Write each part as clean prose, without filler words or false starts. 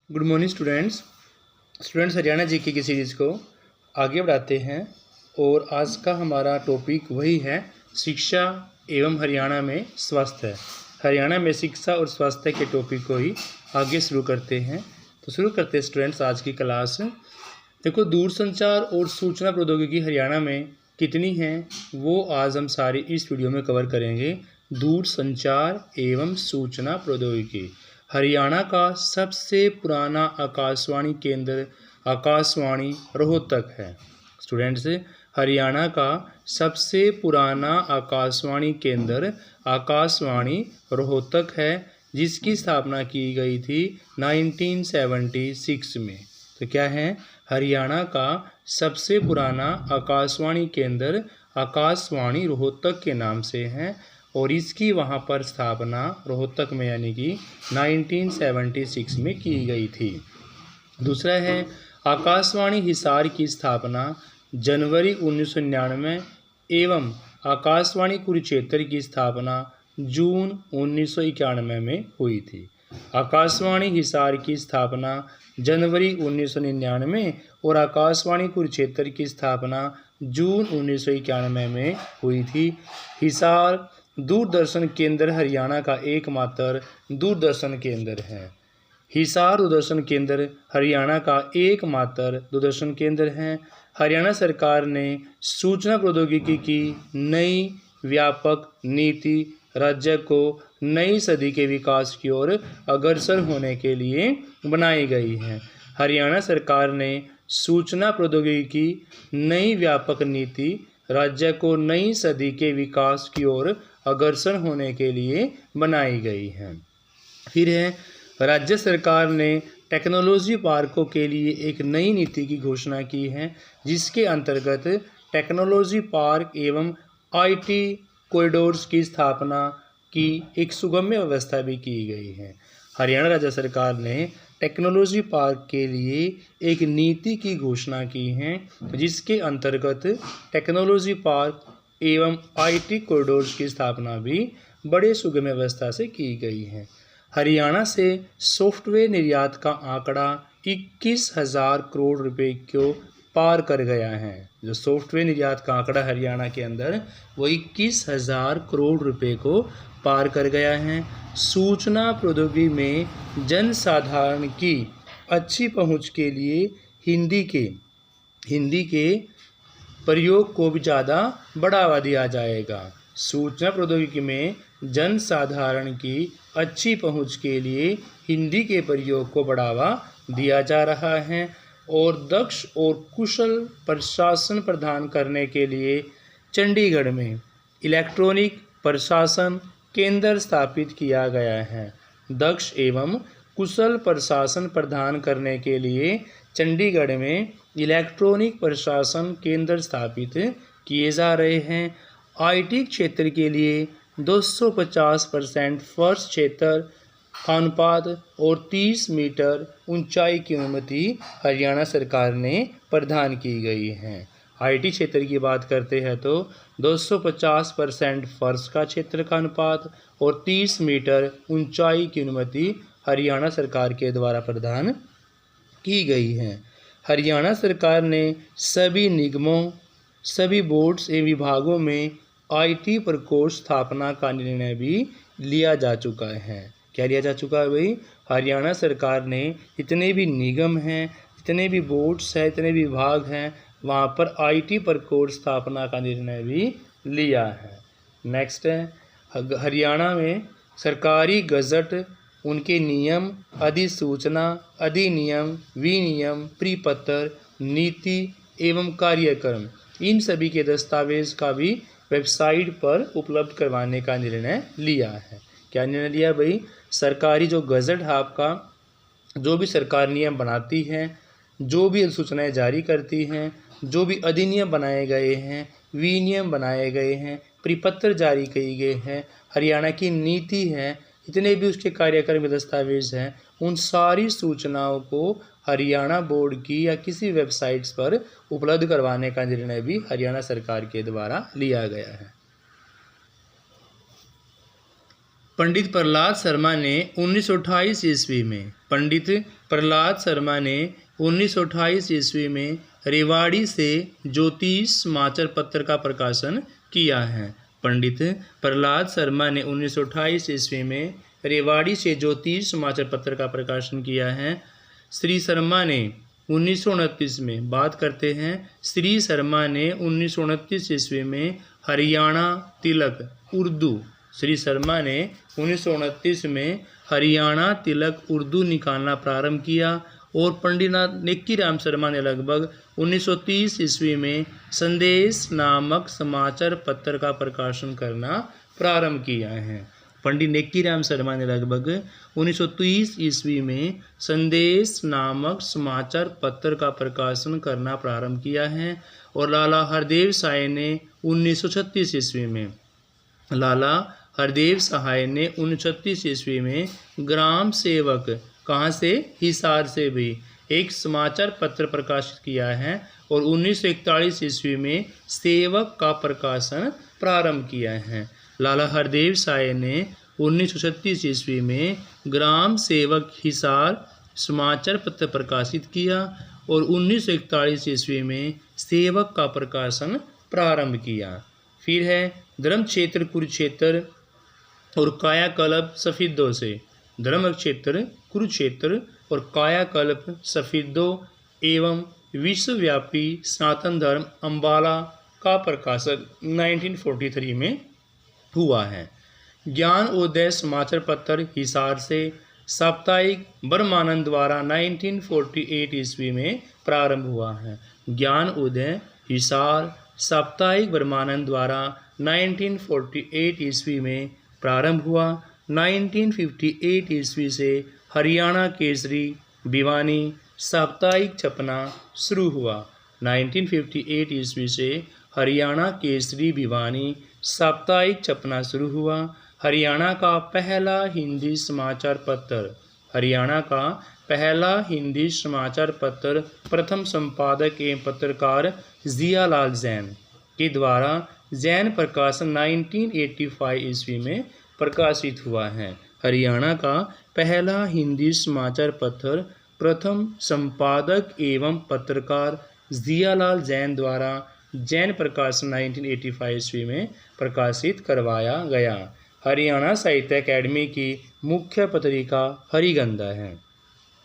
Good morning students Haryana GK की series को आगे बढ़ाते हैं और आज का हमारा टॉपिक वही है शिक्षा एवं हरियाणा में स्वास्थ्य। हरियाणा में शिक्षा और स्वास्थ्य के टॉपिक को ही आगे शुरू करते हैं। तो शुरू करते हैं स्टूडेंट्स आज की क्लास। देखो, दूरसंचार और सूचना प्रौद्योगिकी हरियाणा में कितनी हैं वो आज हम सारी इस वीडियो में कवर करेंगे। दूरसंचार एवं सूचना प्रौद्योगिकी हरियाणा का सबसे पुराना आकाशवाणी केंद्र आकाशवाणी रोहतक है। स्टूडेंट्स, हरियाणा का सबसे पुराना आकाशवाणी केंद्र आकाशवाणी रोहतक है, जिसकी स्थापना की गई थी 1976 में। तो क्या है? हरियाणा का सबसे पुराना आकाशवाणी केंद्र आकाशवाणी रोहतक के नाम से है और इसकी वहाँ पर स्थापना रोहतक में यानी कि 1976 में की गई थी। दूसरा है आकाशवाणी हिसार की स्थापना जनवरी 1999 एवं आकाशवाणी कुरुक्षेत्र की स्थापना जून 1991 में हुई थी। आकाशवाणी हिसार की स्थापना जनवरी 1999 और आकाशवाणी कुरुक्षेत्र की स्थापना जून 1991 में हुई थी। हिसार दूरदर्शन केंद्र हरियाणा का एकमात्र दूरदर्शन केंद्र है। हिसार दूरदर्शन केंद्र हरियाणा का एकमात्र दूरदर्शन केंद्र है। हरियाणा सरकार ने सूचना प्रौद्योगिकी की नई व्यापक नीति राज्य को नई सदी के विकास की ओर अग्रसर होने के लिए बनाई गई है। हरियाणा सरकार ने सूचना प्रौद्योगिकी की नई व्यापक नीति राज्य को नई सदी के विकास की ओर अग्रसर होने के लिए बनाई गई है। फिर है राज्य सरकार ने टेक्नोलॉजी पार्कों के लिए एक नई नीति की घोषणा की है, जिसके अंतर्गत टेक्नोलॉजी पार्क एवं आईटी कॉरिडोर्स की स्थापना की एक सुगम्य व्यवस्था भी की गई है। हरियाणा राज्य सरकार ने टेक्नोलॉजी पार्क के लिए एक नीति की घोषणा की है, जिसके अंतर्गत टेक्नोलॉजी पार्क एवं आईटी कॉरिडोर्स की स्थापना भी बड़े सुगम्य व्यवस्था से की गई है। हरियाणा से सॉफ्टवेयर निर्यात का आंकड़ा 21,000 करोड़ रुपए को पार कर गया है। जो सॉफ्टवेयर निर्यात का आंकड़ा हरियाणा के अंदर वो 21,000 करोड़ रुपए को पार कर गया है। सूचना प्रौद्योगिकी में जनसाधारण की अच्छी पहुंच के लिए हिंदी के प्रयोग को भी ज़्यादा बढ़ावा दिया जाएगा। सूचना प्रौद्योगिकी में जनसाधारण की अच्छी पहुंच के लिए हिंदी के प्रयोग को बढ़ावा दिया जा रहा है और दक्ष और कुशल प्रशासन प्रदान करने के लिए चंडीगढ़ में इलेक्ट्रॉनिक प्रशासन केंद्र स्थापित किया गया है। दक्ष एवं कुशल प्रशासन प्रदान करने के लिए चंडीगढ़ में इलेक्ट्रॉनिक प्रशासन केंद्र स्थापित किए जा रहे हैं। आईटी क्षेत्र के लिए 250% फर्श क्षेत्र अनुपात और 30 मीटर ऊंचाई की अनुमति हरियाणा सरकार ने प्रदान की गई है। आईटी क्षेत्र की बात करते हैं तो 250% फर्श का क्षेत्र का अनुपात और 30 मीटर ऊंचाई की अनुमति हरियाणा सरकार के द्वारा प्रदान की गई है। हरियाणा सरकार ने सभी निगमों, सभी बोर्ड्स एवं विभागों में आईटी प्रकोष्ठ स्थापना का निर्णय भी लिया जा चुका है। क्या लिया जा चुका है भाई? हरियाणा सरकार ने जितने भी निगम हैं, जितने भी बोर्ड्स हैं, जितने भी विभाग हैं, वहाँ पर आईटी प्रकोष्ठ स्थापना का निर्णय भी लिया है। नेक्स्ट है हरियाणा में सरकारी गजट, उनके नियम, अधिसूचना, अधिनियम, विनियम, परिपत्र, नीति एवं कार्यक्रम, इन सभी के दस्तावेज का भी वेबसाइट पर उपलब्ध करवाने का निर्णय लिया है। क्या निर्णय लिया भाई? सरकारी जो गजट है आपका, जो भी सरकार नियम बनाती है, जो भी अधिसूचनाएं जारी करती हैं, जो भी अधिनियम बनाए गए हैं, विनियम बनाए गए हैं, परिपत्र जारी किए गए हैं, हरियाणा की नीति है, जितने भी उसके कार्यक्रम के दस्तावेज हैं, उन सारी सूचनाओं को हरियाणा बोर्ड की या किसी वेबसाइट्स पर उपलब्ध करवाने का निर्णय भी हरियाणा सरकार के द्वारा लिया गया है। पंडित प्रहलाद शर्मा ने 1928 ईस्वी में पंडित प्रहलाद शर्मा ने 1928 ईस्वी में रेवाड़ी से ज्योतिष समाचार पत्र का प्रकाशन किया है। पंडित प्रहलाद शर्मा ने 1928 ईस्वी में रेवाड़ी से ज्योतिष समाचार पत्र का प्रकाशन किया है। श्री शर्मा ने 1929 में बात करते हैं। श्री शर्मा ने 1929 ईस्वी में हरियाणा तिलक उर्दू श्री शर्मा ने 1929 में हरियाणा तिलक उर्दू निकालना प्रारंभ किया और पंडित नेक्कीराम शर्मा ने लगभग 1930 ईस्वी में संदेश नामक समाचार पत्र का प्रकाशन करना प्रारंभ किया है। पंडित नेक्कीराम शर्मा ने लगभग 1930 ईस्वी में संदेश नामक समाचार पत्र का प्रकाशन करना प्रारंभ किया है। और लाला हरदेव सहाय ने 1936 ईस्वी में लाला हरदेव सहाय ने 1936 ईस्वी में ग्राम सेवक कहाँ से हिसार से भी एक समाचार पत्र प्रकाशित किया है और 1941 ईस्वी में सेवक का प्रकाशन प्रारंभ किया है। लाला हरदेव सहाय ने 1936 ईस्वी में ग्राम सेवक हिसार समाचार पत्र प्रकाशित किया और 1941 ईस्वी में सेवक का प्रकाशन प्रारंभ किया। फिर है धर्म क्षेत्र कुरुक्षेत्र और कायाकल्प सफेदों से धर्म क्षेत्र कुरुक्षेत्र और कायाकल्प सफेदों एवं विश्वव्यापी सनातन धर्म अम्बाला का प्रकाशन 1943 में हुआ है। ज्ञान उदय समाचार पत्र हिसार से साप्ताहिक ब्रह्मानंद द्वारा 1948 ईस्वी में प्रारंभ हुआ है। ज्ञान उदय हिसार साप्ताहिक ब्रह्मानंद द्वारा 1948 ईस्वी में प्रारंभ हुआ। 1958 ईस्वी से हरियाणा केसरी भिवानी साप्ताहिक छपना शुरू हुआ। 1958 ईस्वी से हरियाणा केसरी भिवानी साप्ताहिक छपना शुरू हुआ। हरियाणा का पहला हिंदी समाचार पत्र हरियाणा का पहला हिंदी समाचार पत्र प्रथम संपादक एवं पत्रकार जियालाल जैन के द्वारा जैन प्रकाशन 1985 ईस्वी में प्रकाशित हुआ है। हरियाणा का पहला हिंदी समाचार पत्र प्रथम संपादक एवं पत्रकार जियालाल जैन द्वारा जैन प्रकाशन 1985 ईस्वी में प्रकाशित करवाया गया। हरियाणा साहित्य अकेडमी की मुख्य पत्रिका हरिगंधा है।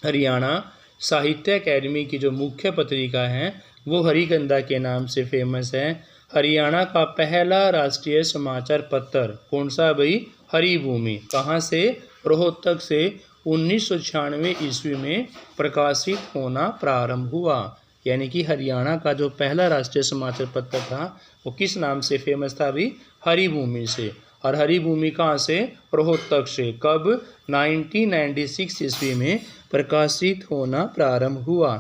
हरियाणा साहित्य अकेडमी की जो मुख्य पत्रिका है वो हरिगंधा के नाम से फेमस है। हरियाणा का पहला राष्ट्रीय समाचार पत्र कौन सा भाई? हरिभूमि। कहाँ से? रोहतक से 1996 ईस्वी में प्रकाशित होना प्रारंभ हुआ। यानी कि हरियाणा का जो पहला राष्ट्रीय समाचार पत्र था वो किस नाम से फेमस था भाई? हरिभूमि से। और हरिभूमि कहाँ से? रोहतक से। कब? 1996 ईस्वी में प्रकाशित होना प्रारंभ हुआ।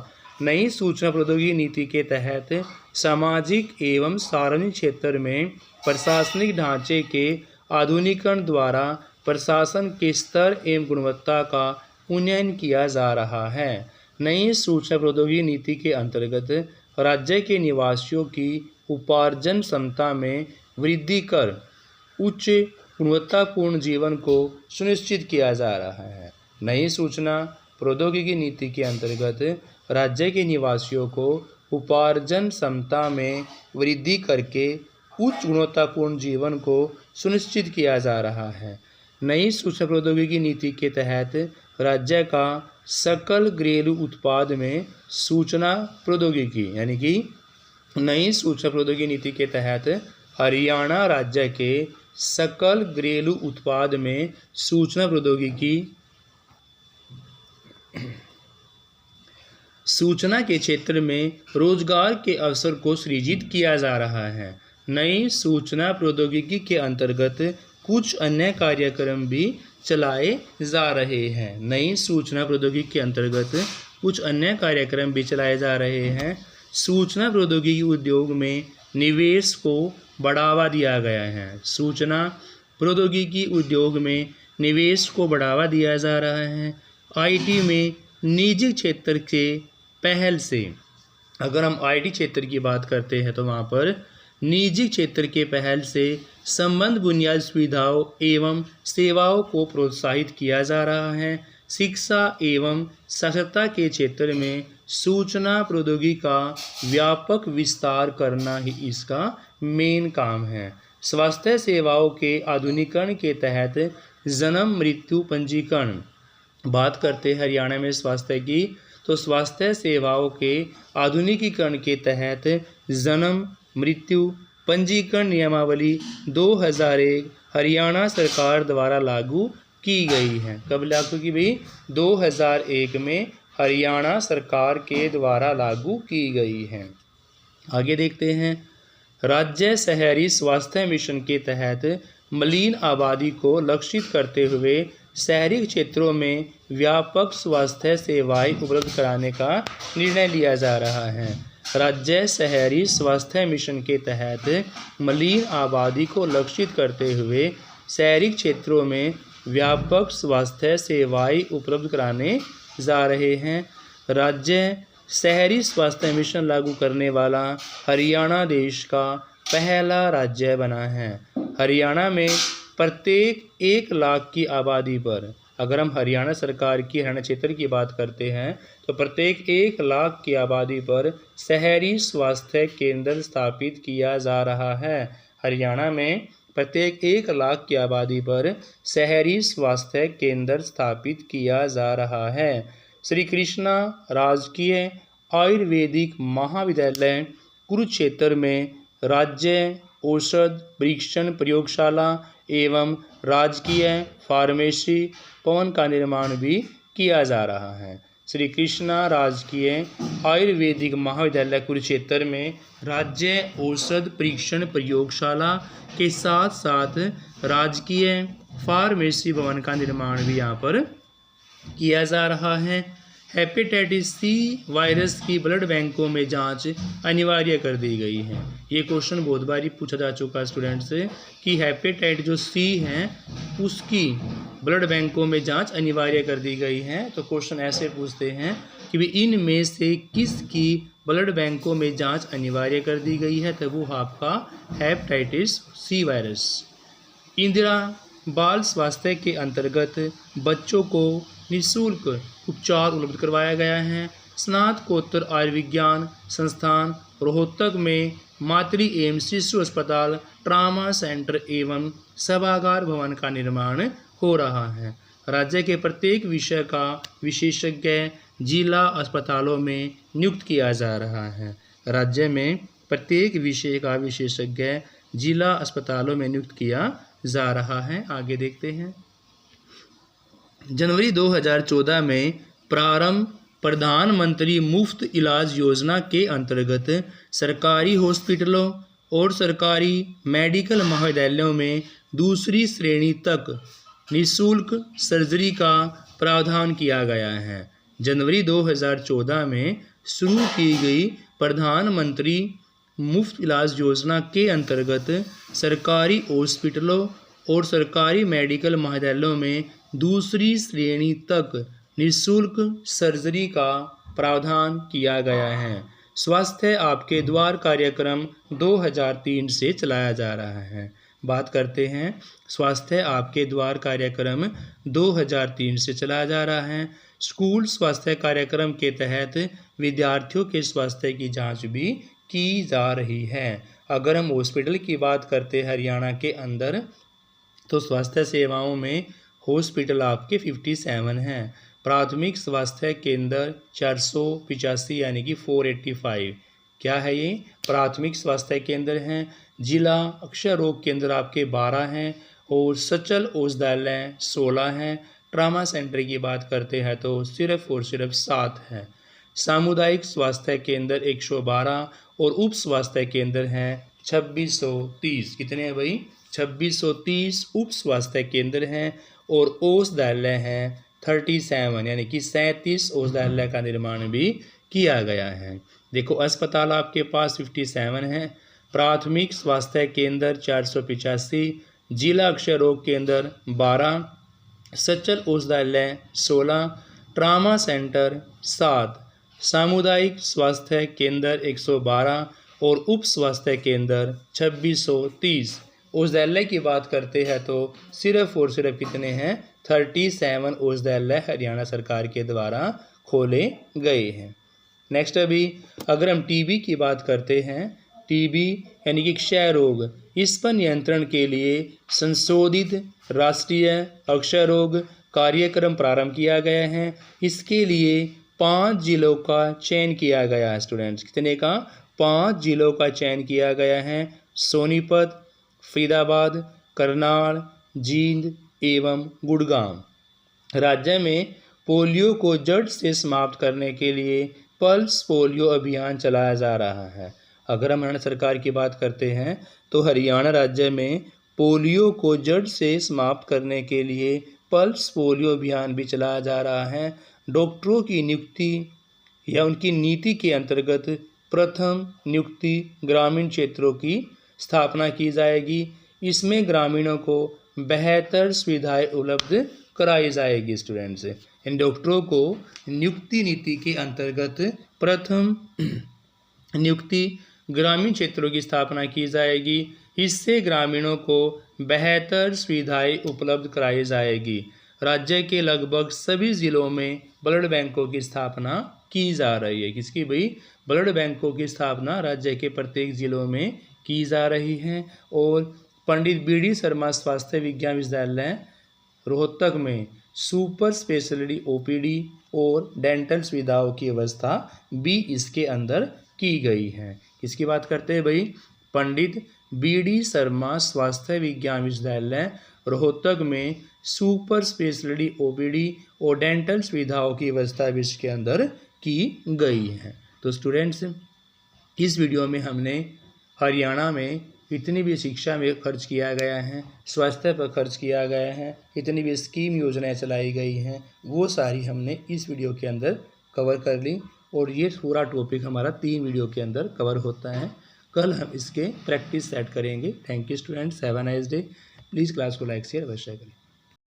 नई सूचना प्रौद्योगिकी नीति के तहत सामाजिक एवं सार्वजनिक क्षेत्र में प्रशासनिक ढांचे के आधुनिकीकरण द्वारा प्रशासन के स्तर एवं गुणवत्ता का उन्नयन किया जा रहा है। नई सूचना प्रौद्योगिकी नीति के अंतर्गत राज्य के निवासियों की उपार्जन क्षमता में वृद्धि कर उच्च गुणवत्तापूर्ण जीवन को सुनिश्चित किया जा रहा है। नई सूचना प्रौद्योगिकी नीति के अंतर्गत राज्य के निवासियों को उपार्जन क्षमता में वृद्धि करके उच्च गुणवत्तापूर्ण जीवन को सुनिश्चित किया जा रहा है। नई सूचना प्रौद्योगिकी नीति के तहत राज्य का सकल घरेलू उत्पाद में सूचना प्रौद्योगिकी यानी कि नई सूचना प्रौद्योगिकी नीति के तहत हरियाणा राज्य के सकल घरेलू उत्पाद में सूचना प्रौद्योगिकी सूचना के क्षेत्र में रोजगार के अवसर को सृजित किया जा रहा है। नई सूचना प्रौद्योगिकी के अंतर्गत कुछ अन्य कार्यक्रम भी चलाए जा रहे हैं। नई सूचना प्रौद्योगिकी के अंतर्गत कुछ अन्य कार्यक्रम भी चलाए जा रहे हैं। सूचना प्रौद्योगिकी उद्योग में निवेश को बढ़ावा दिया गया है। सूचना प्रौद्योगिकी उद्योग में निवेश को बढ़ावा दिया जा रहा है। आईटी में निजी क्षेत्र के पहल से, अगर हम आईटी क्षेत्र की बात करते हैं तो वहाँ पर निजी क्षेत्र के पहल से संबद्ध बुनियादी सुविधाओं एवं सेवाओं को प्रोत्साहित किया जा रहा है। शिक्षा एवं साक्षरता के क्षेत्र में सूचना प्रौद्योगिकी का व्यापक विस्तार करना ही इसका मेन काम है। स्वास्थ्य सेवाओं के आधुनिकीकरण के तहत जन्म मृत्यु पंजीकरण। बात करते हैं हरियाणा में स्वास्थ्य की, तो स्वास्थ्य सेवाओं के आधुनिकीकरण के तहत जन्म मृत्यु पंजीकरण नियमावली 2001 हरियाणा सरकार द्वारा लागू की गई है। कब लागू की गई? 2001 में हरियाणा सरकार के द्वारा लागू की गई है। आगे देखते हैं, राज्य शहरी स्वास्थ्य मिशन के तहत मलिन आबादी को लक्षित करते हुए शहरी क्षेत्रों में व्यापक स्वास्थ्य सेवाएं उपलब्ध कराने का निर्णय लिया जा रहा है। राज्य शहरी स्वास्थ्य मिशन के तहत मलिन आबादी को लक्षित करते हुए शहरी क्षेत्रों में व्यापक स्वास्थ्य सेवाएं उपलब्ध कराने जा रहे हैं। राज्य शहरी स्वास्थ्य मिशन लागू करने वाला हरियाणा देश का पहला राज्य बना है। हरियाणा में प्रत्येक 1 लाख की आबादी पर, अगर हम हरियाणा सरकार की हरियाणा क्षेत्र की बात करते हैं तो प्रत्येक 1 लाख की आबादी पर शहरी स्वास्थ्य केंद्र स्थापित किया जा रहा है। हरियाणा में प्रत्येक 1 लाख की आबादी पर शहरी स्वास्थ्य केंद्र स्थापित किया जा रहा है। श्री कृष्णा राजकीय आयुर्वेदिक महाविद्यालय कुरुक्षेत्र में राज्य औषध परीक्षण प्रयोगशाला एवं राजकीय फार्मेसी भवन का निर्माण भी किया जा रहा है। श्री कृष्णा राजकीय आयुर्वेदिक महाविद्यालय कुरुक्षेत्र में राज्य औषध परीक्षण प्रयोगशाला के साथ साथ राजकीय फार्मेसी भवन का निर्माण भी यहाँ पर किया जा रहा है। हेपेटाइटिस सी वायरस की ब्लड बैंकों में जांच अनिवार्य कर दी गई है। ये क्वेश्चन बहुत बारी पूछा जा चुका है स्टूडेंट से कि हेपेटाइट जो सी है उसकी ब्लड बैंकों में जांच अनिवार्य कर दी गई है। तो क्वेश्चन ऐसे पूछते हैं कि इनमें से किसकी ब्लड बैंकों में जांच अनिवार्य कर दी गई है, तो वो आपका हेपेटाइटिस सी वायरस। इंदिरा बाल स्वास्थ्य के अंतर्गत बच्चों को निःशुल्क उपचार उपलब्ध करवाया गया है। स्नातकोत्तर आयुर्विज्ञान संस्थान रोहतक में मातृ एवं शिशु अस्पताल, ट्रामा सेंटर एवं सभागार भवन का निर्माण हो रहा है। राज्य के प्रत्येक विषय का विशेषज्ञ जिला अस्पतालों में नियुक्त किया जा रहा है। राज्य में प्रत्येक विषय का विशेषज्ञ जिला अस्पतालों में नियुक्त किया जा रहा है। आगे देखते हैं, जनवरी 2014 में प्रारंभ प्रधानमंत्री मुफ्त इलाज योजना के अंतर्गत सरकारी हॉस्पिटलों और सरकारी मेडिकल महाविद्यालयों में दूसरी श्रेणी तक निःशुल्क सर्जरी का प्रावधान किया गया है। जनवरी 2014 में शुरू की गई प्रधानमंत्री मुफ्त इलाज योजना के अंतर्गत सरकारी हॉस्पिटलों और सरकारी मेडिकल महाविद्यालयों में दूसरी श्रेणी तक निःशुल्क सर्जरी का प्रावधान किया गया है। स्वास्थ्य आपके द्वार कार्यक्रम 2003 से चलाया जा रहा है। बात करते हैं, स्वास्थ्य आपके द्वार कार्यक्रम 2003 से चलाया जा रहा है। स्कूल स्वास्थ्य कार्यक्रम के तहत विद्यार्थियों के स्वास्थ्य की जांच भी की जा रही है। अगर हम हॉस्पिटल की बात करते हैं हरियाणा के अंदर, तो स्वास्थ्य सेवाओं में हॉस्पिटल आपके 57 हैं। प्राथमिक स्वास्थ्य केंद्र 485 यानी कि 485 क्या है ये? प्राथमिक स्वास्थ्य केंद्र हैं। जिला अक्षय रोग केंद्र आपके 12 हैं और सचल औषधालय 16 हैं। ट्रामा सेंटर की बात करते हैं तो सिर्फ और सिर्फ 7 हैं। सामुदायिक स्वास्थ्य केंद्र 112 और उप स्वास्थ्य केंद्र हैं 2630। कितने हैं भाई? 2630 उप स्वास्थ्य केंद्र हैं और औषधालय हैं 37 यानी कि 37 औषधालय का निर्माण भी किया गया है। देखो अस्पताल आपके पास 57 हैं। प्राथमिक स्वास्थ्य केंद्र 485, जिला अक्षय रोग केंद्र 12, सचल औषधालय 16, ट्रामा सेंटर 7, सामुदायिक स्वास्थ्य केंद्र 112 और उप स्वास्थ्य केंद्र 2630। औषधालय की बात करते हैं तो सिर्फ और सिर्फ कितने हैं, 37 औषधालय हरियाणा सरकार के द्वारा खोले गए हैं। नेक्स्ट अभी अगर हम टीबी की बात करते हैं, टीबी यानी कि क्षय रोग, इस पर नियंत्रण के लिए संशोधित राष्ट्रीय अक्षय रोग कार्यक्रम प्रारंभ किया गया है। इसके लिए 5 जिलों का चयन किया गया है स्टूडेंट्स। कितने का, 5 जिलों का चयन किया गया है। सोनीपत, फरीदाबाद, करनाल, जींद एवं गुड़गांव। राज्य में पोलियो को जड़ से समाप्त करने के लिए पल्स पोलियो अभियान चलाया जा रहा है। अगर हम हरियाणा सरकार की बात करते हैं तो हरियाणा राज्य में पोलियो को जड़ से समाप्त करने के लिए पल्स पोलियो अभियान भी चलाया जा रहा है। डॉक्टरों की नियुक्ति या उनकी नीति के अंतर्गत प्रथम नियुक्ति ग्रामीण क्षेत्रों की स्थापना की जाएगी। इसमें ग्रामीणों को बेहतर सुविधाएं उपलब्ध कराई जाएगी स्टूडेंट्स। इन डॉक्टरों को नियुक्ति नीति के अंतर्गत प्रथम नियुक्ति ग्रामीण क्षेत्रों की स्थापना की जाएगी। इससे ग्रामीणों को बेहतर सुविधाएं उपलब्ध कराई जाएगी। राज्य के लगभग सभी जिलों में ब्लड बैंकों की स्थापना की जा रही है। किसकी भाई, ब्लड बैंकों की स्थापना राज्य के प्रत्येक जिलों में की जा रही है। और पंडित बी.डी. शर्मा स्वास्थ्य विज्ञान विश्वविद्यालय रोहतक में सुपर स्पेशलिटी ओपीडी और डेंटल सुविधाओं की व्यवस्था भी इसके अंदर की गई है। किसकी बात करते हैं भाई, पंडित बी.डी. शर्मा स्वास्थ्य विज्ञान विश्वविद्यालय रोहतक में सुपर स्पेशलिटी ओपीडी और डेंटल सुविधाओं की व्यवस्था भी इसके अंदर की गई है। तो स्टूडेंट्स, इस वीडियो में हमने हरियाणा में इतनी भी शिक्षा में खर्च किया गया है, स्वास्थ्य पर खर्च किया गया है, इतनी भी स्कीम योजनाएं चलाई गई हैं, वो सारी हमने इस वीडियो के अंदर कवर कर ली। और ये पूरा टॉपिक हमारा 3 वीडियो के अंदर कवर होता है। कल हम इसके प्रैक्टिस सेट करेंगे। Thank you students, have a nice day. Please class को लाइक शेयर अवश्य करें।